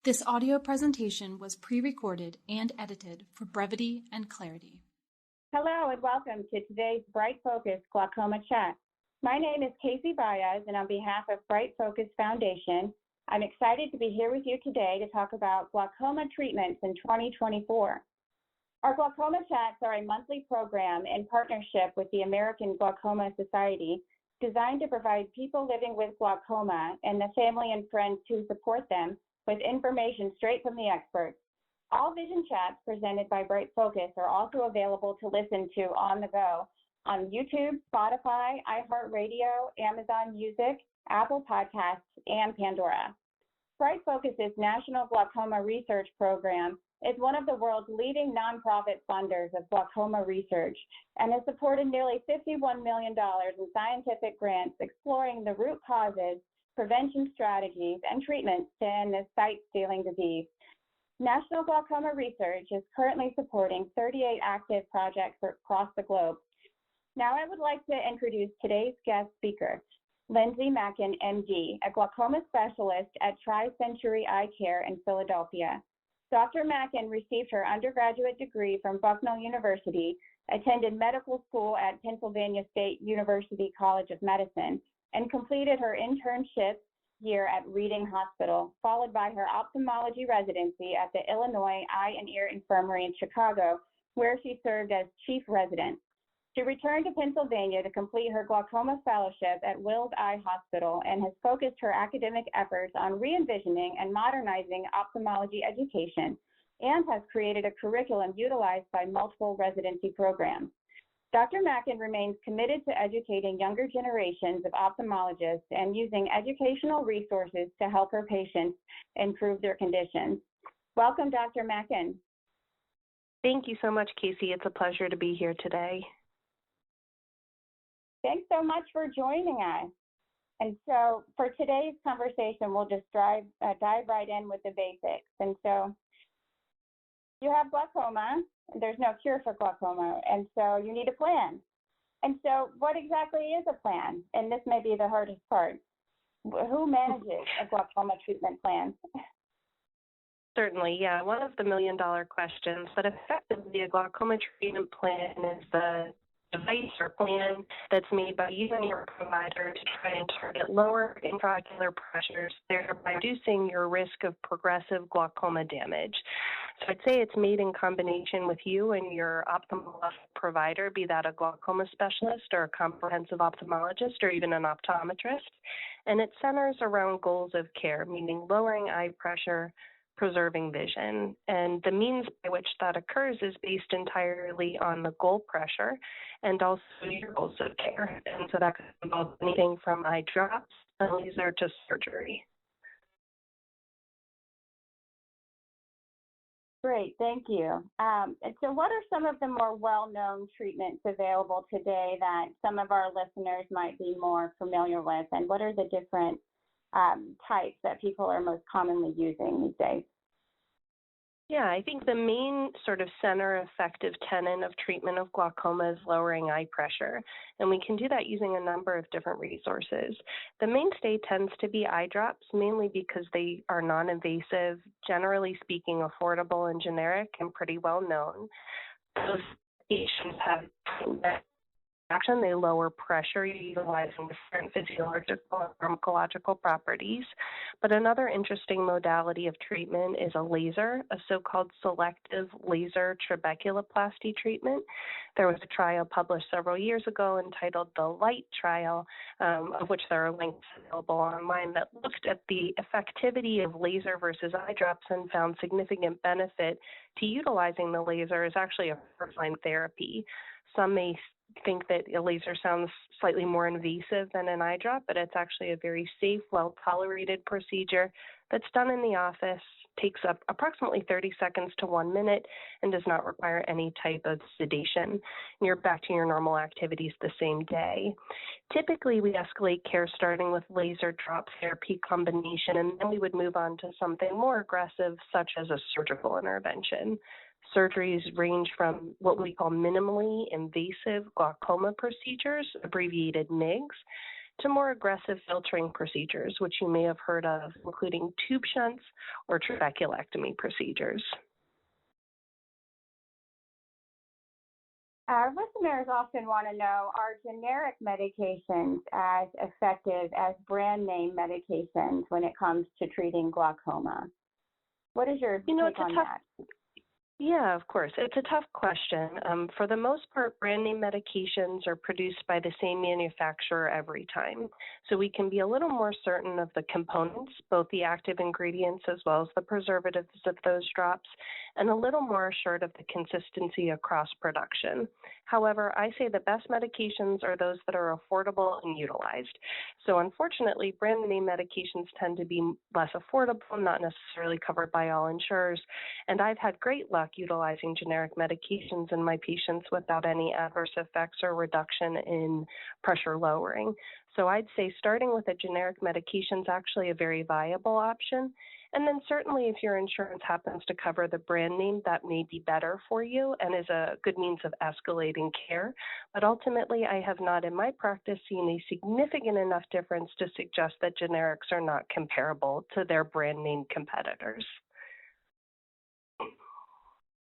This audio presentation was pre-recorded and edited for brevity and clarity. Hello and welcome to today's Bright Focus Glaucoma Chat. My name is Casey Baez, and on behalf of Bright Focus Foundation, I'm excited to be here with you today to talk about glaucoma treatments in 2024. Our Glaucoma Chats are a monthly program in partnership with the American Glaucoma Society designed to provide people living with glaucoma and the family and friends who support them with information straight from the experts. All vision chats presented by Bright Focus are also available to listen to on the go on YouTube, Spotify, iHeartRadio, Amazon Music, Apple Podcasts, and Pandora. Bright Focus's National Glaucoma Research Program is one of the world's leading nonprofit funders of glaucoma research and has supported nearly $51 million in scientific grants exploring the root causes, prevention strategies, and treatments to end this sight-stealing disease. National Glaucoma Research is currently supporting 38 active projects across the globe. Now I would like to introduce today's guest speaker, Lindsay Mackin, MD, a glaucoma specialist at Tri-Century Eye Care in Philadelphia. Dr. Mackin received her undergraduate degree from Bucknell University, attended medical school at Pennsylvania State University College of Medicine, and completed her internship year at Reading Hospital, followed by her ophthalmology residency at the Illinois Eye and Ear Infirmary in Chicago, where she served as chief resident. She returned to Pennsylvania to complete her glaucoma fellowship at Wills Eye Hospital and has focused her academic efforts on re-envisioning and modernizing ophthalmology education and has created a curriculum utilized by multiple residency programs. Dr. Mackin remains committed to educating younger generations of ophthalmologists and using educational resources to help her patients improve their conditions. Welcome, Dr. Mackin. Thank you so much, Casey. It's a pleasure to be here today. Thanks so much for joining us. And so for today's conversation, we'll just dive right in with the basics. And so you have glaucoma. There's no cure for glaucoma, and so you need a plan. And so what exactly is a plan? And this may be the hardest part. Who manages a glaucoma treatment plan? Certainly, yeah. One of the million-dollar questions, but effectively a glaucoma treatment plan is the device or plan that's made by you and your provider to try and target lower intraocular pressures, thereby reducing your risk of progressive glaucoma damage. So I'd say it's made in combination with you and your ophthalmologist provider, be that a glaucoma specialist or a comprehensive ophthalmologist or even an optometrist. And it centers around goals of care, meaning lowering eye pressure, preserving vision. And the means by which that occurs is based entirely on the goal pressure and also your goals of care. And so that could involve anything from eye drops, laser to surgery. Great, thank you. And so what are some of the more well-known treatments available today that some of our listeners might be more familiar with? And what are the different types that people are most commonly using these days? Yeah, I think the main sort of center effective tenet of treatment of glaucoma is lowering eye pressure, and we can do that using a number of different resources. The mainstay tends to be eye drops, mainly because they are non-invasive, generally speaking affordable and generic, and pretty well known. Those patients have action. They lower pressure utilizing different physiological and pharmacological properties. But another interesting modality of treatment is a laser, a so-called selective laser trabeculoplasty treatment. There was a trial published several years ago entitled the LIGHT trial, of which there are links available online, that looked at the effectivity of laser versus eye drops and found significant benefit to utilizing the laser as actually a first-line therapy. Some may think that a laser sounds slightly more invasive than an eye drop, but it's actually a very safe, well-tolerated procedure that's done in the office, takes up approximately 30 seconds to 1 minute, and does not require any type of sedation. And you're back to your normal activities the same day. Typically, we escalate care starting with laser drop therapy combination, and then we would move on to something more aggressive, such as a surgical intervention. Surgeries range from what we call minimally invasive glaucoma procedures, abbreviated MIGS, to more aggressive filtering procedures, which you may have heard of, including tube shunts or trabeculectomy procedures. Our listeners often want to know, are generic medications as effective as brand name medications when it comes to treating glaucoma? What is your take on that? Yeah, of course. It's a tough question. For the most part, brand name medications are produced by the same manufacturer every time. So we can be a little more certain of the components, both the active ingredients as well as the preservatives of those drops, and a little more assured of the consistency across production. However, I say the best medications are those that are affordable and utilized. So unfortunately, brand name medications tend to be less affordable, not necessarily covered by all insurers, and I've had great luck utilizing generic medications in my patients without any adverse effects or reduction in pressure lowering. So I'd say starting with a generic medication is actually a very viable option. And then certainly if your insurance happens to cover the brand name, that may be better for you and is a good means of escalating care. But ultimately, I have not in my practice seen a significant enough difference to suggest that generics are not comparable to their brand name competitors.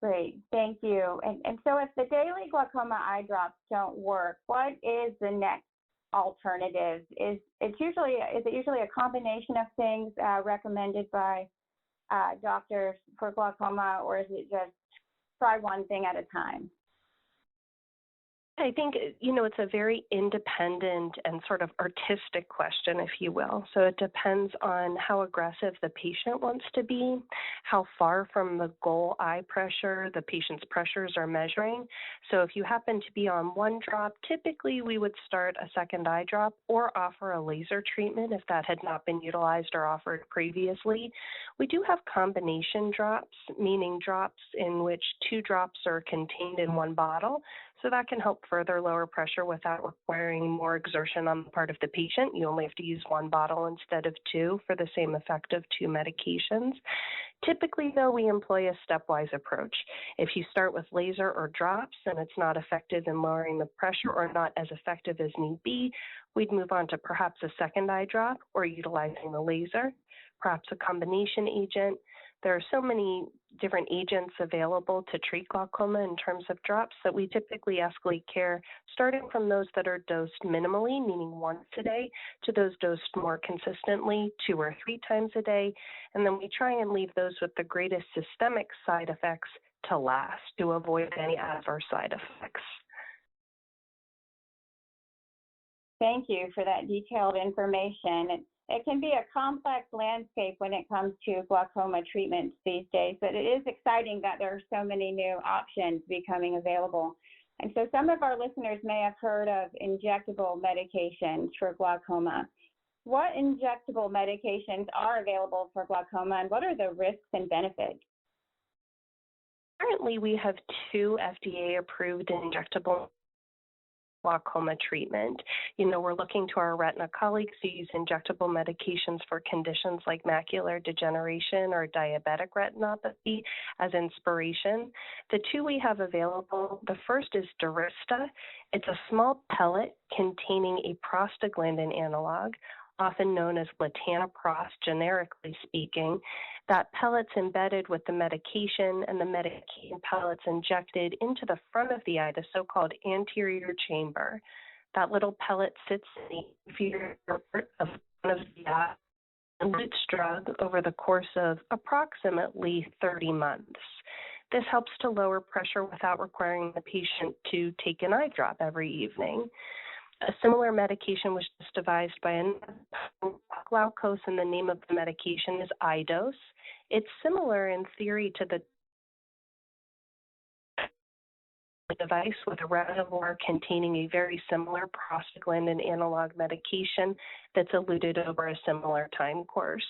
Great, thank you. And so if the daily glaucoma eye drops don't work, what is the next alternative? Is it usually a combination of things recommended by doctors for glaucoma, or is it just try one thing at a time? I think, it's a very independent and sort of artistic question, if you will. So it depends on how aggressive the patient wants to be, how far from the goal eye pressure the patient's pressures are measuring. So if you happen to be on one drop, typically we would start a second eye drop or offer a laser treatment if that had not been utilized or offered previously. We do have combination drops, meaning drops in which 2 drops are contained in one bottle. So that can help further lower pressure without requiring more exertion on the part of the patient. You only have to use 1 bottle instead of 2 for the same effect of 2 medications. Typically, though, we employ a stepwise approach. If you start with laser or drops and it's not effective in lowering the pressure or not as effective as need be, we'd move on to perhaps a second eye drop or utilizing the laser, perhaps a combination agent. There are so many different agents available to treat glaucoma in terms of drops that we typically escalate care, starting from those that are dosed minimally, meaning once a day, to those dosed more consistently, 2 or 3 times a day. And then we try and leave those with the greatest systemic side effects to last to avoid any adverse side effects. Thank you for that detailed information. It can be a complex landscape when it comes to glaucoma treatments these days, but it is exciting that there are so many new options becoming available. And so some of our listeners may have heard of injectable medications for glaucoma. What injectable medications are available for glaucoma, and what are the risks and benefits? Currently, we have 2 FDA-approved injectable glaucoma treatment. We're looking to our retina colleagues to use injectable medications for conditions like macular degeneration or diabetic retinopathy as inspiration. The 2 we have available, the first is Durysta. It's a small pellet containing a prostaglandin analog, often known as latanoprost, generically speaking. That pellet's embedded with the medication, and the medication pellet's injected into the front of the eye, the so-called anterior chamber. That little pellet sits in the inferior part of the front of the eye and elutes drug over the course of approximately 30 months. This helps to lower pressure without requiring the patient to take an eye drop every evening. A similar medication was just devised by Glaukos, and the name of the medication is iDose. It's similar in theory to the device with a reservoir containing a very similar prostaglandin analog medication that's eluted over a similar time course.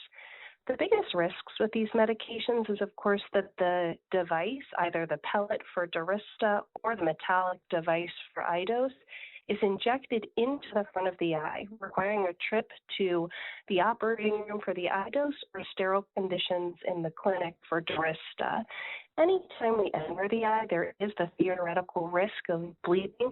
The biggest risks with these medications is, of course, that the device, either the pellet for Durysta or the metallic device for iDose, is injected into the front of the eye, requiring a trip to the operating room for the iDose or sterile conditions in the clinic for Durysta. Anytime we enter the eye, there is the theoretical risk of bleeding,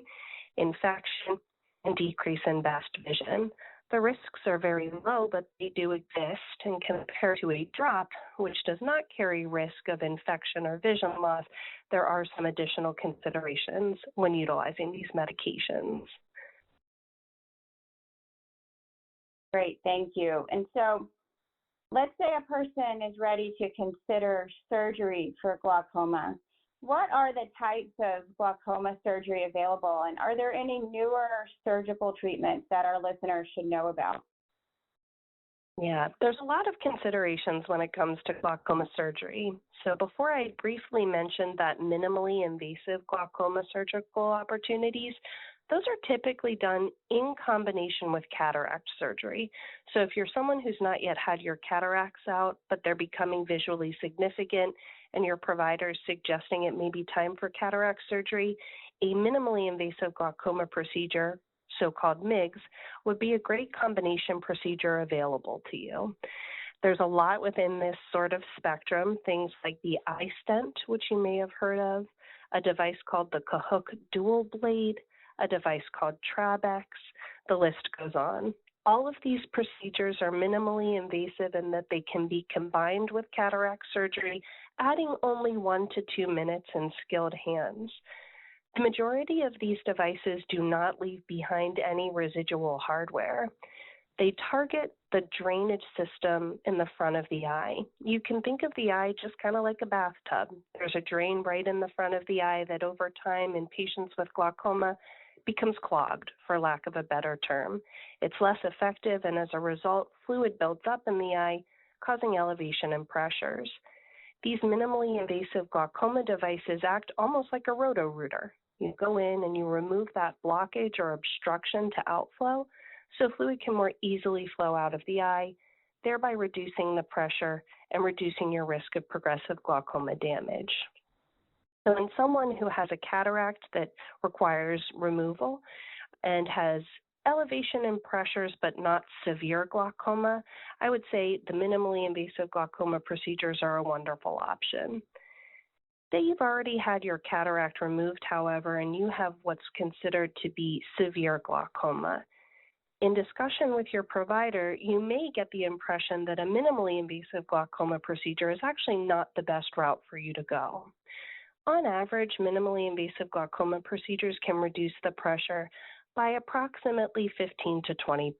infection, and decrease in best vision. The risks are very low, but they do exist, and compared to a drop, which does not carry risk of infection or vision loss, there are some additional considerations when utilizing these medications. Great, thank you. And so let's say a person is ready to consider surgery for glaucoma. What are the types of glaucoma surgery available, and are there any newer surgical treatments that our listeners should know about? Yeah, there's a lot of considerations when it comes to glaucoma surgery. So before I briefly mentioned that minimally invasive glaucoma surgical opportunities, those are typically done in combination with cataract surgery. So if you're someone who's not yet had your cataracts out, but they're becoming visually significant and your provider is suggesting it may be time for cataract surgery, a minimally invasive glaucoma procedure, so-called MIGS, would be a great combination procedure available to you. There's a lot within this sort of spectrum, things like the iStent, which you may have heard of, a device called the Cahook Dual Blade, a device called Trabex, the list goes on. All of these procedures are minimally invasive in that they can be combined with cataract surgery, adding only 1 to 2 minutes in skilled hands. The majority of these devices do not leave behind any residual hardware. They target the drainage system in the front of the eye. You can think of the eye just kind of like a bathtub. There's a drain right in the front of the eye that over time in patients with glaucoma becomes clogged, for lack of a better term. It's less effective, and as a result, fluid builds up in the eye, causing elevation and pressures. These minimally invasive glaucoma devices act almost like a roto-rooter. You go in and you remove that blockage or obstruction to outflow, so fluid can more easily flow out of the eye, thereby reducing the pressure and reducing your risk of progressive glaucoma damage. So in someone who has a cataract that requires removal and has elevation and pressures but not severe glaucoma, I would say the minimally invasive glaucoma procedures are a wonderful option. Say you've already had your cataract removed, however, and you have what's considered to be severe glaucoma. In discussion with your provider, you may get the impression that a minimally invasive glaucoma procedure is actually not the best route for you to go. On average, minimally invasive glaucoma procedures can reduce the pressure by approximately 15 to 20%.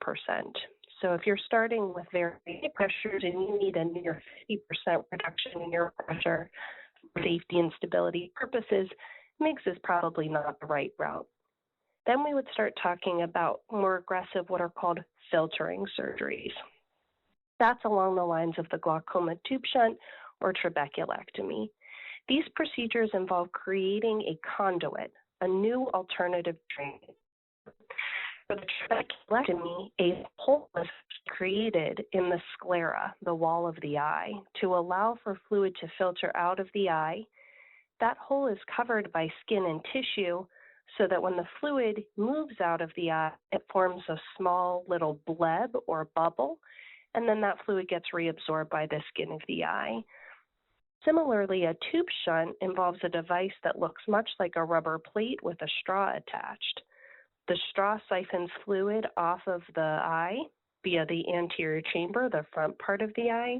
So if you're starting with very high pressures and you need a near 50% reduction in your pressure for safety and stability purposes, MIGS is probably not the right route. Then we would start talking about more aggressive, what are called filtering surgeries. That's along the lines of the glaucoma tube shunt or trabeculectomy. These procedures involve creating a conduit, a new alternative drainage. For the trabeculectomy, a hole is created in the sclera, the wall of the eye, to allow for fluid to filter out of the eye. That hole is covered by skin and tissue so that when the fluid moves out of the eye, it forms a small little bleb or bubble, and then that fluid gets reabsorbed by the skin of the eye. Similarly, a tube shunt involves a device that looks much like a rubber plate with a straw attached. The straw siphons fluid off of the eye via the anterior chamber, the front part of the eye,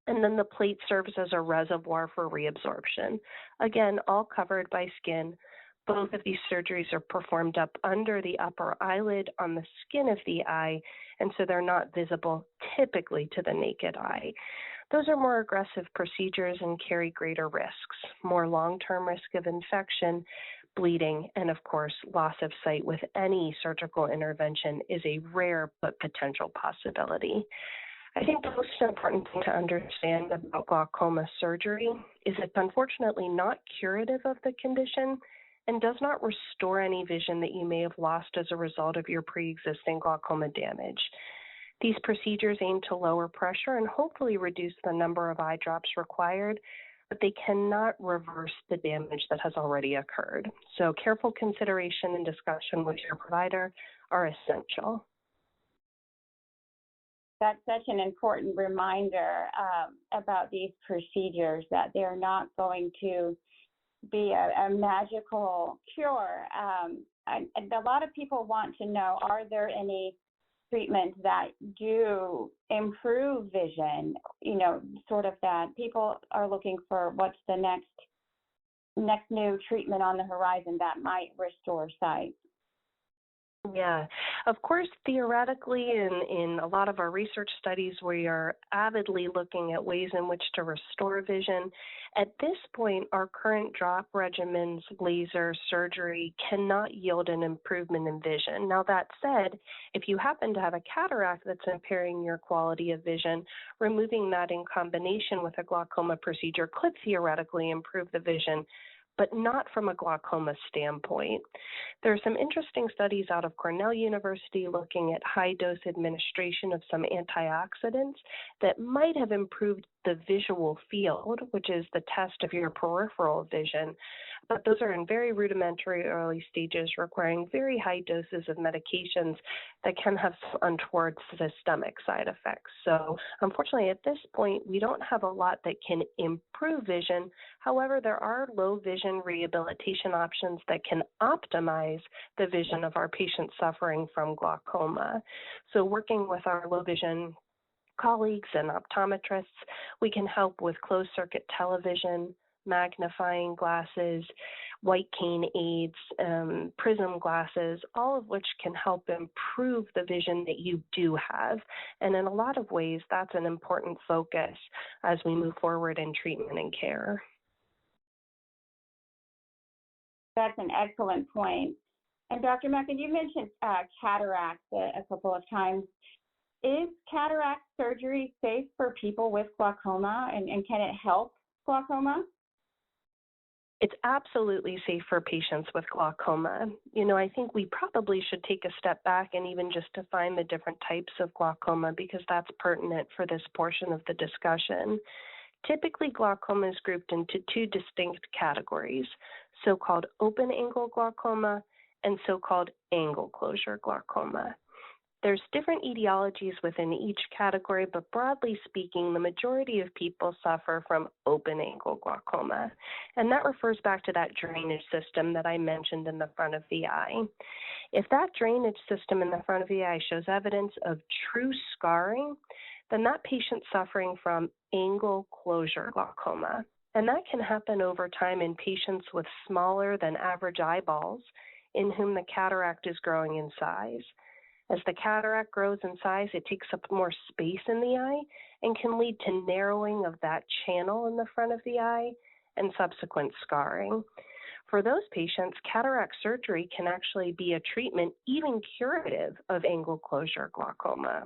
and then the plate serves as a reservoir for reabsorption. Again, all covered by skin. Both of these surgeries are performed up under the upper eyelid on the skin of the eye, and so they're not visible typically to the naked eye. Those are more aggressive procedures and carry greater risks, more long-term risk of infection, bleeding, and of course, loss of sight with any surgical intervention is a rare but potential possibility. I think the most important thing to understand about glaucoma surgery is it's unfortunately not curative of the condition and does not restore any vision that you may have lost as a result of your pre-existing glaucoma damage. These procedures aim to lower pressure and hopefully reduce the number of eye drops required, but they cannot reverse the damage that has already occurred. So careful consideration and discussion with your provider are essential. That's such an important reminder about these procedures, that they're not going to be a magical cure. and a lot of people want to know, are there any treatments that do improve vision? You know, sort of that people are looking for what's the next new treatment on the horizon that might restore sight. Yeah, of course, theoretically, in a lot of our research studies, we are avidly looking at ways in which to restore vision. At this point, our current drop regimens, laser, surgery, cannot yield an improvement in vision. Now, that said, if you happen to have a cataract that's impairing your quality of vision, removing that in combination with a glaucoma procedure could theoretically improve the vision, but not from a glaucoma standpoint. There are some interesting studies out of Cornell University looking at high-dose administration of some antioxidants that might have improved the visual field, which is the test of your peripheral vision. But those are in very rudimentary early stages, requiring very high doses of medications that can have some untoward systemic side effects. So unfortunately, at this point, we don't have a lot that can improve vision. However, there are low vision rehabilitation options that can optimize the vision of our patients suffering from glaucoma. So working with our low vision colleagues and optometrists, we can help with closed circuit television, magnifying glasses, white cane aids, prism glasses, all of which can help improve the vision that you do have. And in a lot of ways, that's an important focus as we move forward in treatment and care. That's an excellent point. And Dr. Mecca, you mentioned cataracts a couple of times. Is cataract surgery safe for people with glaucoma, and can it help glaucoma? It's absolutely safe for patients with glaucoma. You know, I think we probably should take a step back and even just define the different types of glaucoma, because that's pertinent for this portion of the discussion. Typically, glaucoma is grouped into two distinct categories, so-called open-angle glaucoma and so-called angle closure glaucoma. There's different etiologies within each category, but broadly speaking, the majority of people suffer from open-angle glaucoma, and that refers back to that drainage system that I mentioned in the front of the eye. If that drainage system in the front of the eye shows evidence of true scarring, then that patient's suffering from angle closure glaucoma, and that can happen over time in patients with smaller than average eyeballs in whom the cataract is growing in size. As the cataract grows in size, it takes up more space in the eye and can lead to narrowing of that channel in the front of the eye and subsequent scarring. For those patients, cataract surgery can actually be a treatment, even curative, of angle closure glaucoma.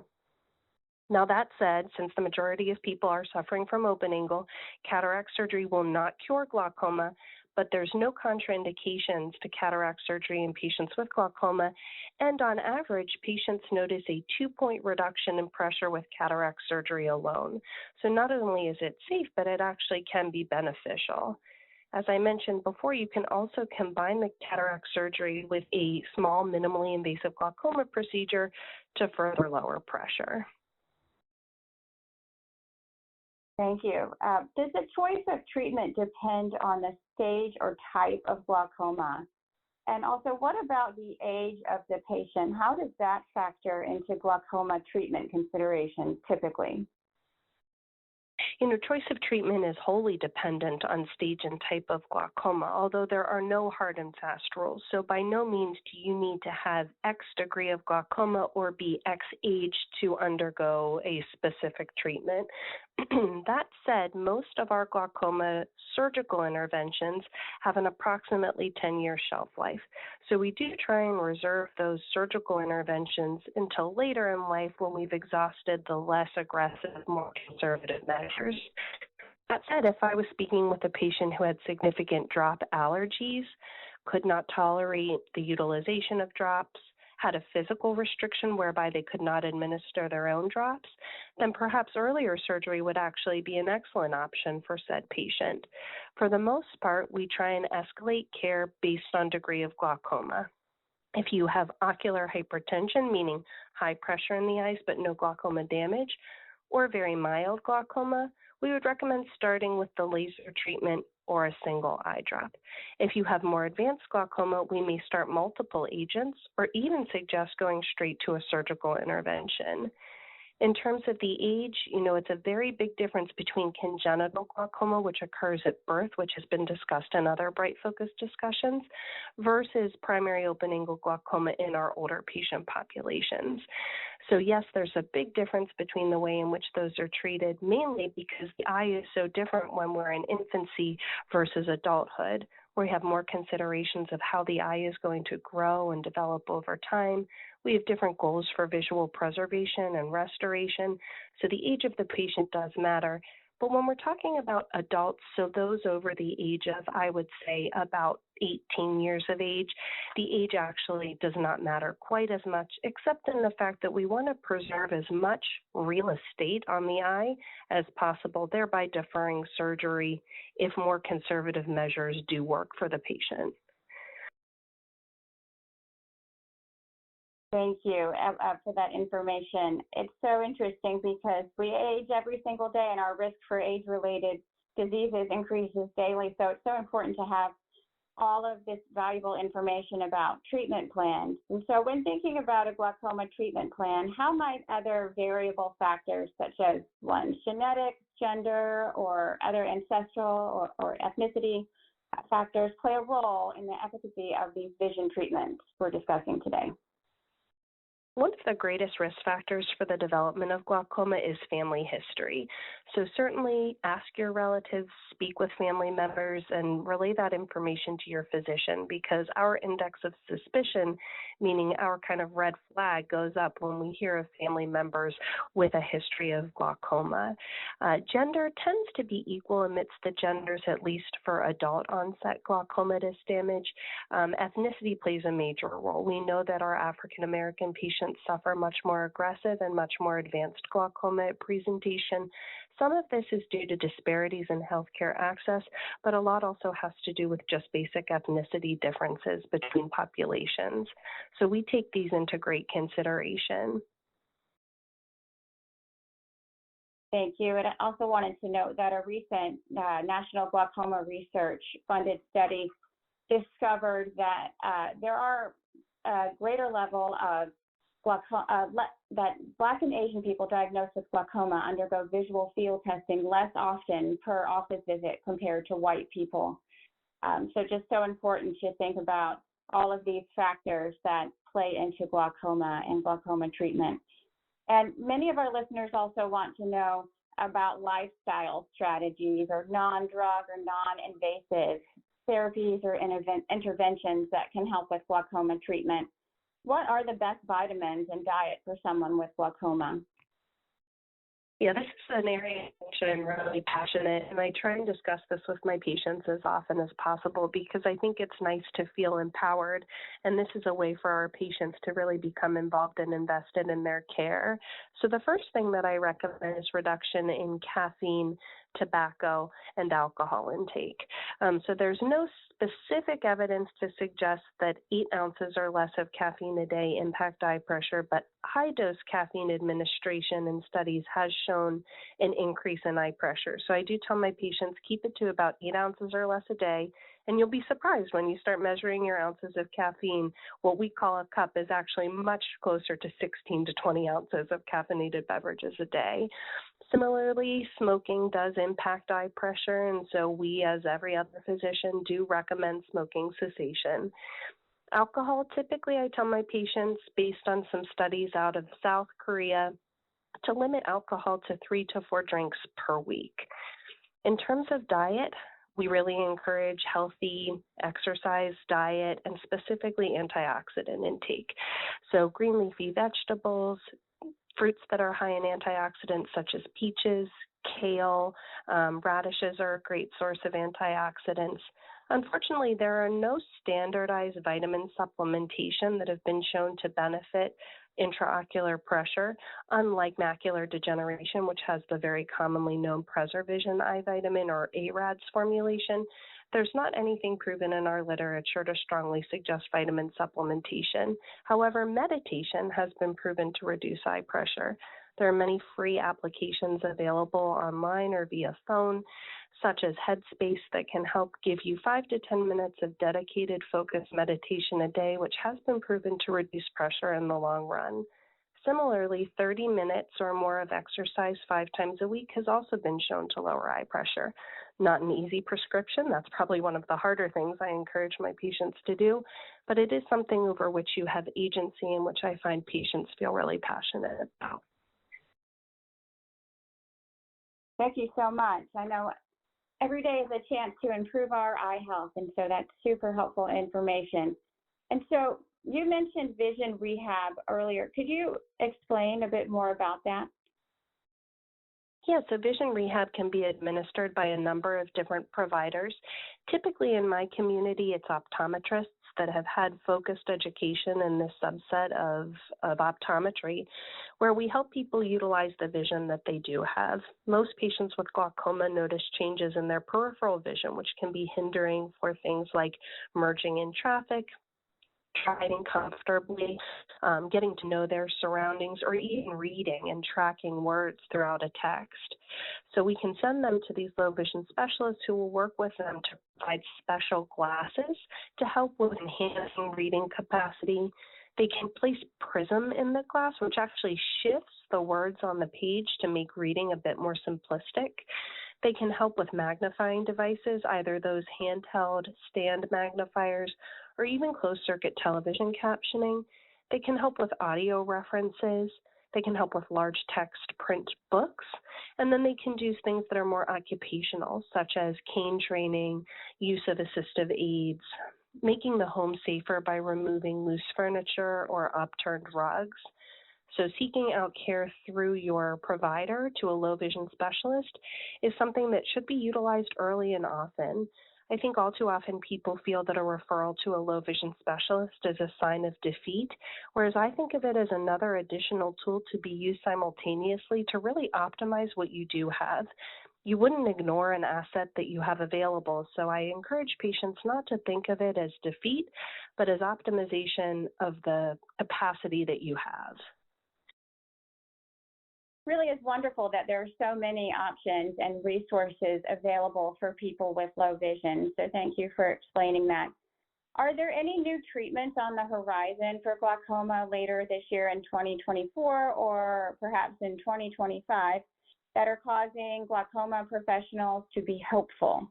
Now, that said, since the majority of people are suffering from open angle, cataract surgery will not cure glaucoma, but there's no contraindications to cataract surgery in patients with glaucoma, and on average, patients notice a 2-point reduction in pressure with cataract surgery alone. So not only is it safe, but it actually can be beneficial. As I mentioned before, you can also combine the cataract surgery with a small, minimally invasive glaucoma procedure to further lower pressure. Thank you. Does the choice of treatment depend on the stage or type of glaucoma? And also, what about the age of the patient? How does that factor into glaucoma treatment considerations typically? You know, choice of treatment is wholly dependent on stage and type of glaucoma, although there are no hard and fast rules. So by no means do you need to have X degree of glaucoma or be X age to undergo a specific treatment. That said, most of our glaucoma surgical interventions have an approximately 10-year shelf life. So we do try and reserve those surgical interventions until later in life when we've exhausted the less aggressive, more conservative measures. That said, if I was speaking with a patient who had significant drop allergies, could not tolerate the utilization of drops, had a physical restriction whereby they could not administer their own drops, then perhaps earlier surgery would actually be an excellent option for said patient. For the most part, we try and escalate care based on degree of glaucoma. If you have ocular hypertension, meaning high pressure in the eyes but no glaucoma damage, or very mild glaucoma, we would recommend starting with the laser treatment or a single eye drop. If you have more advanced glaucoma, we may start multiple agents or even suggest going straight to a surgical intervention. In terms of the age, it's a very big difference between congenital glaucoma, which occurs at birth, which has been discussed in other Bright Focus discussions, versus primary open-angle glaucoma in our older patient populations. So yes, there's a big difference between the way in which those are treated, mainly because the eye is so different when we're in infancy versus adulthood, where we have more considerations of how the eye is going to grow and develop over time. We have different goals for visual preservation and restoration, so the age of the patient does matter. But when we're talking about adults, so those over the age of, I would say, about 18 years of age, the age actually does not matter quite as much, except in the fact that we want to preserve as much real estate on the eye as possible, thereby deferring surgery if more conservative measures do work for the patient. Thank you for that information. It's so interesting because we age every single day and our risk for age-related diseases increases daily. So it's so important to have all of this valuable information about treatment plans. And so when thinking about a glaucoma treatment plan, how might other variable factors such as genetics, gender, or other ancestral or ethnicity factors play a role in the efficacy of these vision treatments we're discussing today? One of the greatest risk factors for the development of glaucoma is family history. So certainly ask your relatives, speak with family members, and relay that information to your physician, because our index of suspicion, meaning our kind of red flag, goes up when we hear of family members with a history of glaucoma. Gender tends to be equal amidst the genders, at least for adult onset glaucomatous damage. Ethnicity plays a major role. We know that our African American patients suffer much more aggressive and much more advanced glaucoma at presentation. Some of this is due to disparities in healthcare access, but a lot also has to do with just basic ethnicity differences between populations. So we take these into great consideration. Thank you. And I also wanted to note that a recent National Glaucoma Research funded study discovered that there are a greater level of that Black and Asian people diagnosed with glaucoma undergo visual field testing less often per office visit compared to white people. So just so important to think about all of these factors that play into glaucoma and glaucoma treatment. And many of our listeners also want to know about lifestyle strategies or non-drug or non-invasive therapies or interventions that can help with glaucoma treatment. What are the best vitamins and diet for someone with glaucoma? Yeah, this is an area in which I'm really passionate, and I try and discuss this with my patients as often as possible because I think it's nice to feel empowered, and this is a way for our patients to really become involved and invested in their care. So the first thing that I recommend is reduction in caffeine, tobacco, and alcohol intake. So there's no specific evidence to suggest that 8 ounces or less of caffeine a day impact eye pressure, but high-dose caffeine administration in studies has shown an increase in eye pressure. So I do tell my patients, keep it to about 8 ounces or less a day, and you'll be surprised when you start measuring your ounces of caffeine. What we call a cup is actually much closer to 16 to 20 ounces of caffeinated beverages a day. Similarly, smoking does impact eye pressure, and so we, as every other physician, do recommend smoking cessation. Alcohol, typically I tell my patients, based on some studies out of South Korea, to limit alcohol to 3 to 4 drinks per week. In terms of diet, we really encourage healthy exercise, diet, and specifically antioxidant intake. So green leafy vegetables, fruits that are high in antioxidants such as peaches, kale, radishes are a great source of antioxidants. Unfortunately, there are no standardized vitamin supplementation that have been shown to benefit intraocular pressure, unlike macular degeneration, which has the very commonly known PreserVision eye vitamin or ARADS formulation. There's not anything proven in our literature to strongly suggest vitamin supplementation. However, meditation has been proven to reduce eye pressure. There are many free applications available online or via phone, such as Headspace, that can help give you 5 to 10 minutes of dedicated focused meditation a day, which has been proven to reduce pressure in the long run. Similarly, 30 minutes or more of exercise 5 times a week has also been shown to lower eye pressure. Not an easy prescription. That's probably one of the harder things I encourage my patients to do, but it is something over which you have agency and which I find patients feel really passionate about. Thank you so much. I know every day is a chance to improve our eye health, and so that's super helpful information. And so you mentioned vision rehab earlier. Could you explain a bit more about that? Yeah, so vision rehab can be administered by a number of different providers. Typically in my community, it's optometrists that have had focused education in this subset of optometry, where we help people utilize the vision that they do have. Most patients with glaucoma notice changes in their peripheral vision, which can be hindering for things like merging in traffic, driving comfortably, getting to know their surroundings, or even reading and tracking words throughout a text. So we can send them to these low vision specialists who will work with them to provide special glasses to help with enhancing reading capacity. They can place prism in the glass, which actually shifts the words on the page to make reading a bit more simplistic. They can help with magnifying devices, either those handheld stand magnifiers or even closed-circuit television captioning. They can help with audio references. They can help with large text print books. And then they can do things that are more occupational, such as cane training, use of assistive aids, making the home safer by removing loose furniture or upturned rugs. So seeking out care through your provider to a low vision specialist is something that should be utilized early and often. I think all too often people feel that a referral to a low vision specialist is a sign of defeat, whereas I think of it as another additional tool to be used simultaneously to really optimize what you do have. You wouldn't ignore an asset that you have available, so I encourage patients not to think of it as defeat, but as optimization of the capacity that you have. Really is wonderful that there are so many options and resources available for people with low vision. So thank you for explaining that. Are there any new treatments on the horizon for glaucoma later this year in 2024 or perhaps in 2025 that are causing glaucoma professionals to be hopeful?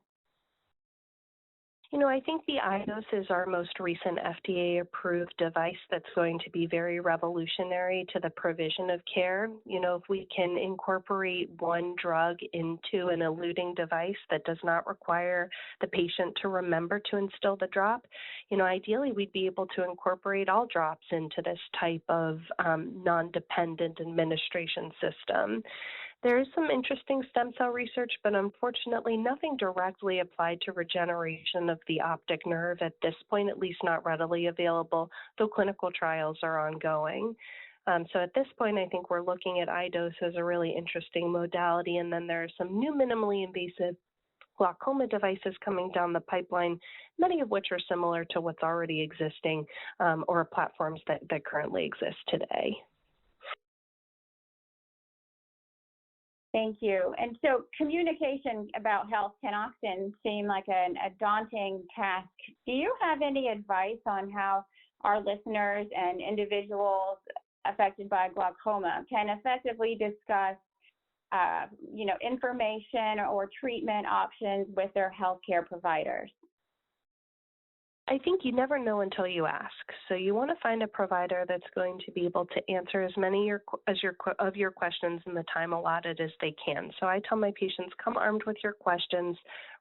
You know, I think the iDose is our most recent FDA-approved device that's going to be very revolutionary to the provision of care. You know, if we can incorporate one drug into an eluting device that does not require the patient to remember to instill the drop, you know, ideally we'd be able to incorporate all drops into this type of non-dependent administration system. There is some interesting stem cell research, but unfortunately nothing directly applied to regeneration of the optic nerve at this point, at least not readily available, though clinical trials are ongoing. So at this point, I think we're looking at iDose as a really interesting modality, and then there are some new minimally invasive glaucoma devices coming down the pipeline, many of which are similar to what's already existing or platforms that currently exist today. Thank you. And so communication about health can often seem like a daunting task. Do you have any advice on how our listeners and individuals affected by glaucoma can effectively discuss information or treatment options with their healthcare providers? I think you never know until you ask. So you want to find a provider that's going to be able to answer as many of your questions in the time allotted as they can. So I tell my patients, come armed with your questions,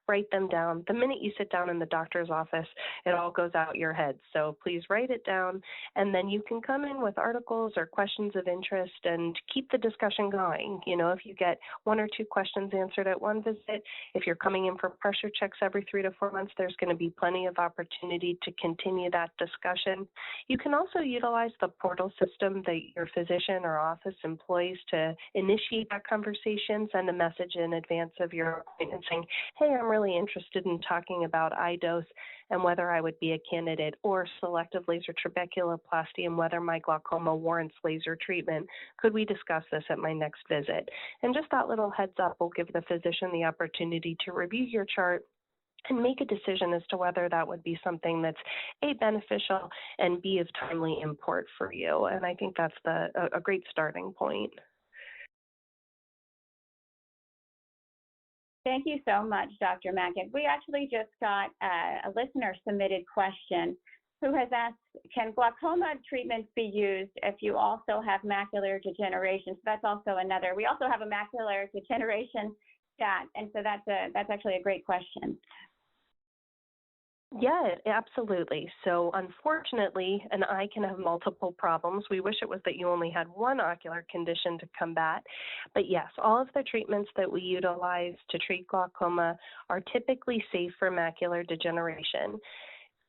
write them down. The minute you sit down in the doctor's office, it all goes out your head. So please write it down, and then you can come in with articles or questions of interest and keep the discussion going. You know, if you get 1 or 2 questions answered at one visit, if you're coming in for pressure checks every 3 to 4 months, there's going to be plenty of opportunity to continue that discussion. You can also utilize the portal system that your physician or office employs to initiate that conversation, send a message in advance of your appointment saying, hey, I'm really generally interested in talking about iDose and whether I would be a candidate, or selective laser trabeculoplasty and whether my glaucoma warrants laser treatment, could we discuss this at my next visit? And just that little heads up will give the physician the opportunity to review your chart and make a decision as to whether that would be something that's A, beneficial, and B, of timely import for you. And I think that's a great starting point. Thank you so much, Dr. Mackett. We actually just got a listener submitted question who has asked, can glaucoma treatments be used if you also have macular degeneration? So that's also another. We also have a macular degeneration chat, and so that's actually a great question. Yeah, absolutely. So unfortunately, an eye can have multiple problems. We wish it was that you only had one ocular condition to combat. But yes, all of the treatments that we utilize to treat glaucoma are typically safe for macular degeneration.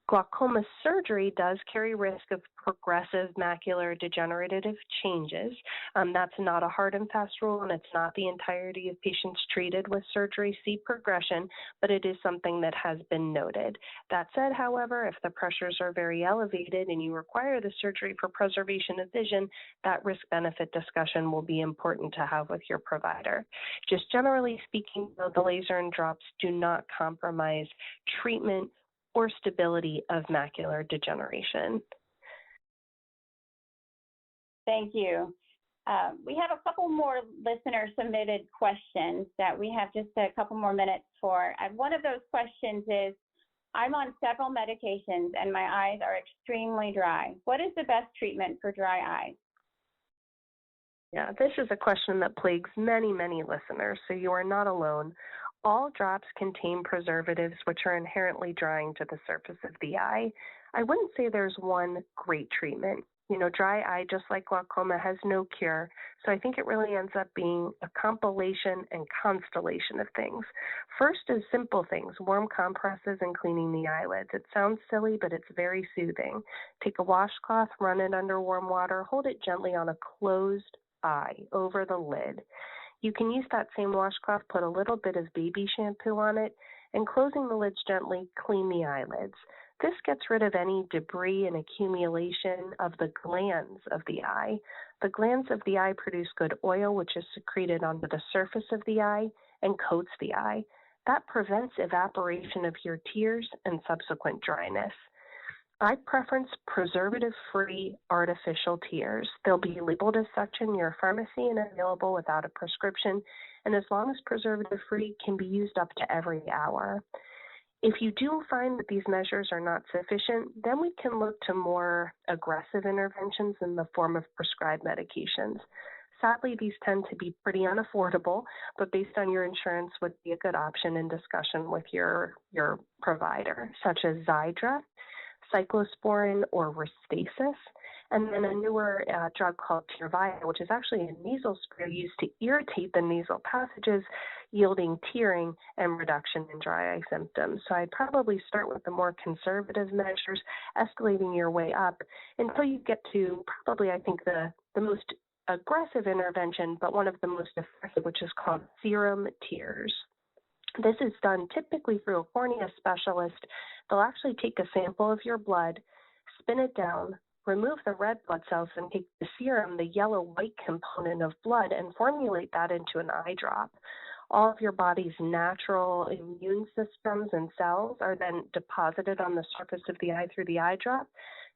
Glaucoma surgery does carry risk of progressive macular degenerative changes. That's not a hard and fast rule, and it's not the entirety of patients treated with surgery see progression, but it is something that has been noted. That said, however, if the pressures are very elevated and you require the surgery for preservation of vision, that risk-benefit discussion will be important to have with your provider. Just generally speaking, though, the laser and drops do not compromise treatment or stability of macular degeneration. Thank you. We have a couple more listener-submitted questions that we have just a couple more minutes for. And one of those questions is, I'm on several medications and my eyes are extremely dry. What is the best treatment for dry eyes? Yeah, this is a question that plagues many, many listeners, so you are not alone. All drops contain preservatives, which are inherently drying to the surface of the eye. I wouldn't say there's one great treatment. Dry eye, just like glaucoma, has no cure. So I think it really ends up being a compilation and constellation of things. First is simple things, warm compresses and cleaning the eyelids. It sounds silly, but it's very soothing. Take a washcloth, run it under warm water, hold it gently on a closed eye over the lid. You can use that same washcloth, put a little bit of baby shampoo on it, and closing the lids gently, clean the eyelids. This gets rid of any debris and accumulation of the glands of the eye. The glands of the eye produce good oil, which is secreted onto the surface of the eye and coats the eye. That prevents evaporation of your tears and subsequent dryness. I preference preservative-free artificial tears. They'll be labeled as such in your pharmacy and available without a prescription, and as long as preservative-free, can be used up to every hour. If you do find that these measures are not sufficient, then we can look to more aggressive interventions in the form of prescribed medications. Sadly, these tend to be pretty unaffordable, but based on your insurance would be a good option in discussion with your provider, such as Xiidra, cyclosporin, or Restasis, and then a newer drug called Tyrvaya, which is actually a nasal spray used to irritate the nasal passages, yielding tearing and reduction in dry eye symptoms. So I'd probably start with the more conservative measures, escalating your way up until you get to probably, I think, the most aggressive intervention, but one of the most effective, which is called serum tears. This is done typically through a cornea specialist. They'll actually take a sample of your blood, spin it down, remove the red blood cells, and take the serum, the yellow-white component of blood, and formulate that into an eye drop. All of your body's natural immune systems and cells are then deposited on the surface of the eye through the eye drop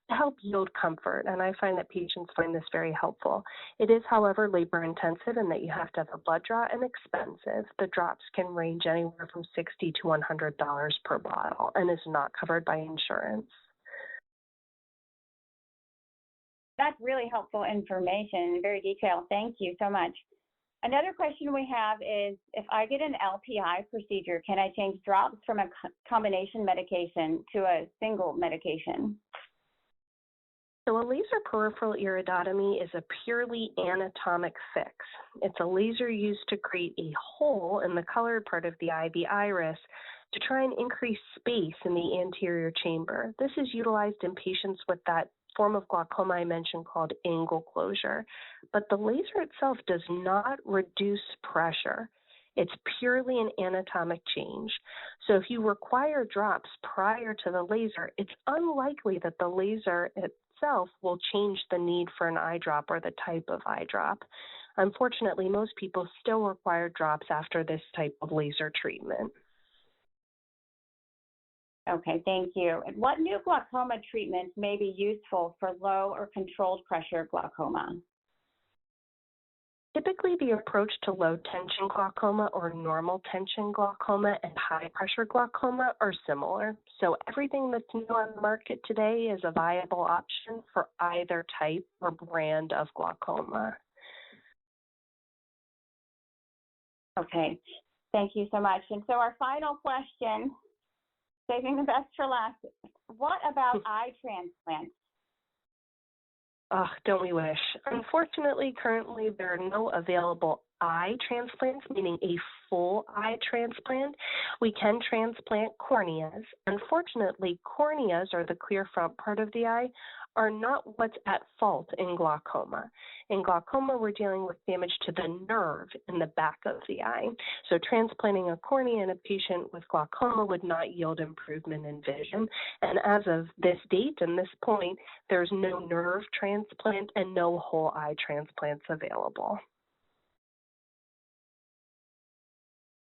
to help yield comfort, and I find that patients find this very helpful. It is, however, labor-intensive in that you have to have a blood draw and expensive. The drops can range anywhere from $60 to $100 per bottle and is not covered by insurance. That's really helpful information, very detailed. Thank you so much. Another question we have is, if I get an LPI procedure, can I change drops from a combination medication to a single medication? So a laser peripheral iridotomy is a purely anatomic fix. It's a laser used to create a hole in the colored part of the iris, to try and increase space in the anterior chamber. This is utilized in patients with that form of glaucoma I mentioned called angle closure. But the laser itself does not reduce pressure. It's purely an anatomic change. So if you require drops prior to the laser, it's unlikely that the laser itself will change the need for an eye drop or the type of eye drop. Unfortunately, most people still require drops after this type of laser treatment. Okay, thank you. And what new glaucoma treatments may be useful for low or controlled pressure glaucoma? Typically, the approach to low tension glaucoma or normal tension glaucoma and high pressure glaucoma are similar. So everything that's new on the market today is a viable option for either type or brand of glaucoma. Okay, thank you so much. And so our final question, saving the best for last, what about eye transplants? Oh, don't we wish? Unfortunately, currently there are no available eye transplants, meaning a full eye transplant. We can transplant corneas. Unfortunately, corneas, or the clear front part of the eye, are not what's at fault in glaucoma. In glaucoma, we're dealing with damage to the nerve in the back of the eye. So transplanting a cornea in a patient with glaucoma would not yield improvement in vision. And as of this date and this point, there's no nerve transplant and no whole eye transplants available.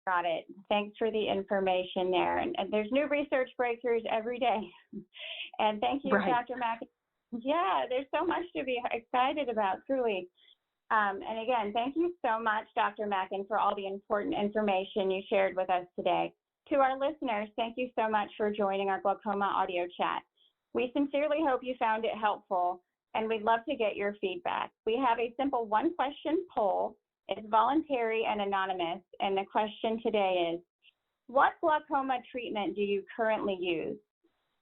Got it. Thanks for the information there. And there's new research breakthroughs every day. And thank you, Right. Dr. Mack. Yeah, there's so much to be excited about, truly. And again, thank you so much, Dr. Mackin, for all the important information you shared with us today. To our listeners, thank you so much for joining our glaucoma audio chat. We sincerely hope you found it helpful, and we'd love to get your feedback. We have a simple one-question poll. It's voluntary and anonymous, and the question today is, what glaucoma treatment do you currently use?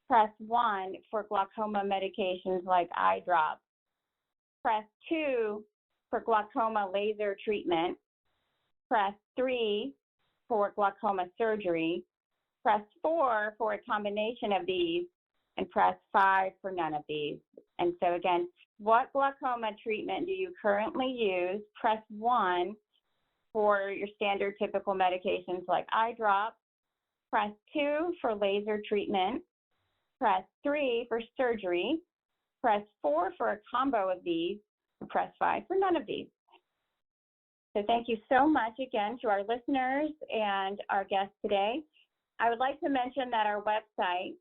Press 1 for glaucoma medications like eye drops. Press 2 for glaucoma laser treatment. Press 3 for glaucoma surgery. Press 4 for a combination of these, and press 5 for none of these. And so again, what glaucoma treatment do you currently use? Press 1 for your standard typical medications like eye drops. Press 2 for laser treatment. Press 3 for surgery. Press 4 for a combo of these. Press 5 for none of these. So thank you so much again to our listeners and our guests today. I would like to mention that our website,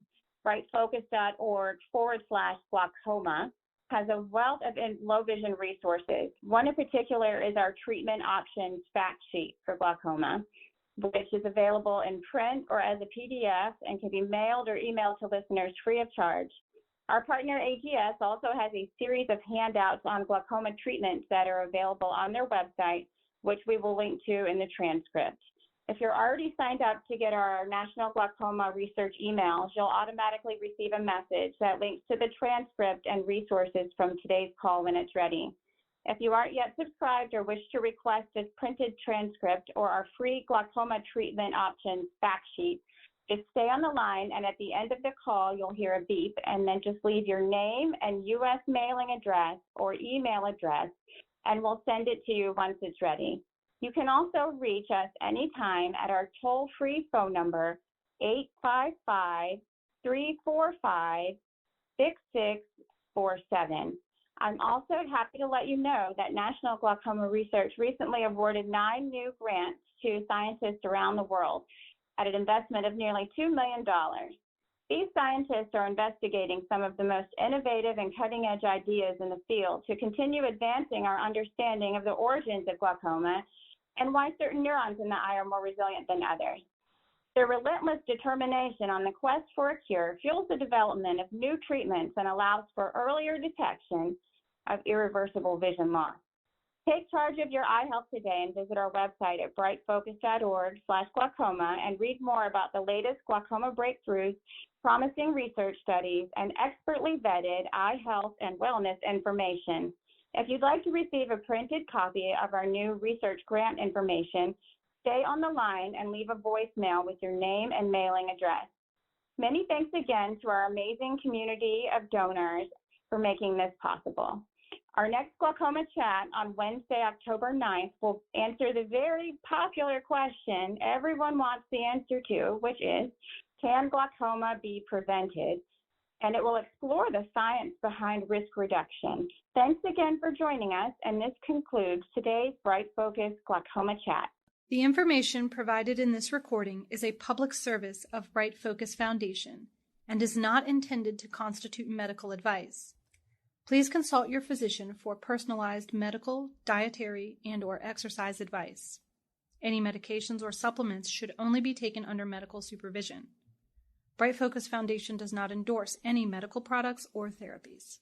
brightfocus.org/glaucoma, has a wealth of low vision resources. One in particular is our treatment options fact sheet for glaucoma, which is available in print or as a PDF and can be mailed or emailed to listeners free of charge. Our partner AGS also has a series of handouts on glaucoma treatments that are available on their website, which we will link to in the transcript. If you're already signed up to get our National Glaucoma Research emails, you'll automatically receive a message that links to the transcript and resources from today's call when it's ready. If you aren't yet subscribed or wish to request this printed transcript or our free glaucoma treatment options fact sheet, just stay on the line, and at the end of the call, you'll hear a beep, and then just leave your name and U.S. mailing address or email address, and we'll send it to you once it's ready. You can also reach us anytime at our toll-free phone number, 855-345-6647. I'm also happy to let you know that National Glaucoma Research recently awarded 9 new grants to scientists around the world at an investment of nearly $2 million. These scientists are investigating some of the most innovative and cutting-edge ideas in the field to continue advancing our understanding of the origins of glaucoma and why certain neurons in the eye are more resilient than others. Their relentless determination on the quest for a cure fuels the development of new treatments and allows for earlier detection of irreversible vision loss. Take charge of your eye health today and visit our website at brightfocus.org/glaucoma and read more about the latest glaucoma breakthroughs, promising research studies, and expertly vetted eye health and wellness information. If you'd like to receive a printed copy of our new research grant information, stay on the line and leave a voicemail with your name and mailing address. Many thanks again to our amazing community of donors for making this possible. Our next glaucoma chat on Wednesday, October 9th, will answer the very popular question everyone wants the answer to, which is, can glaucoma be prevented? And it will explore the science behind risk reduction. Thanks again for joining us, and this concludes today's Bright Focus Glaucoma Chat. The information provided in this recording is a public service of Bright Focus Foundation and is not intended to constitute medical advice. Please consult your physician for personalized medical, dietary, and/or exercise advice. Any medications or supplements should only be taken under medical supervision. Bright Focus Foundation does not endorse any medical products or therapies.